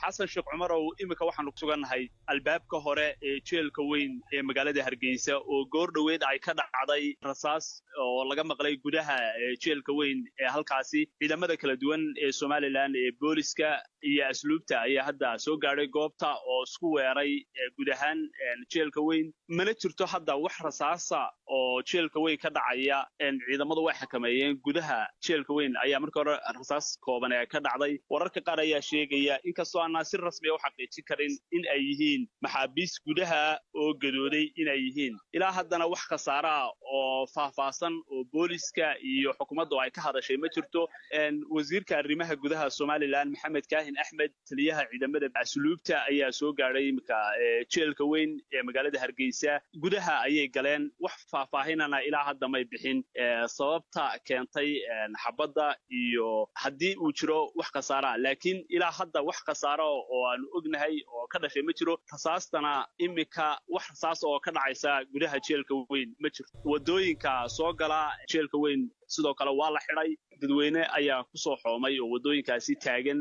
xasan sheekh cumar oo imika waxaanu ku sugannahay albaabka hore ee jeelka weyn ee magaalada Hargeysa oo goor dhaweed ay ka dhacday rasaas oo laga maqlay gudaha jeelka weyn ee halkaasi ciidamada kala duwan ee Soomaaliland ee booliska iyo asluubta ayaa hadda soo gaaray goobta oo isku weeray gudahan jeelka weyn mana jirto hadda wax rasaasa oo jeelka weyn ka dhacaya ciidamadu way xakameeyeen gudaha jeelka weyn ayaa markii hore rasaas kooban ee ka dhacday wararka qaar ayaa sheegaya in kastoo aan si rasmi ah u xaqiijin karin in ay yihiin maxaabiis gudaha oo gadooday in ay yihiin ilaa haddana wax khasaara oo faahfaahsan oo booliska iyo xukuumaddu ay ka hadashay ma jirto wasiirka arrimaha gudaha Soomaaliland Maxamed Kaahin Axmed taliyaha ciidamada asluubta ayaa soo gaaray imika jeelka weyn ee magaalada Hargeysa gudaha ayay galeen wax faahfaahinana ilaa hadda may bixin sababta keentay xabadda iyo haddii uu jiro wax khasaara laakiin ilaa hadda wax khasaaro oo aan ognahay oo ka dhashay ma jiro rasaastana imika wax rasaas oo ka dhacaysa gudaha jeelka weyn ma jirto wadooyinka soo gala jeelka weyn sidoo kale waa la xiray dadweyne ayaa ku soo xoomay oo wadooyinkaasi taagan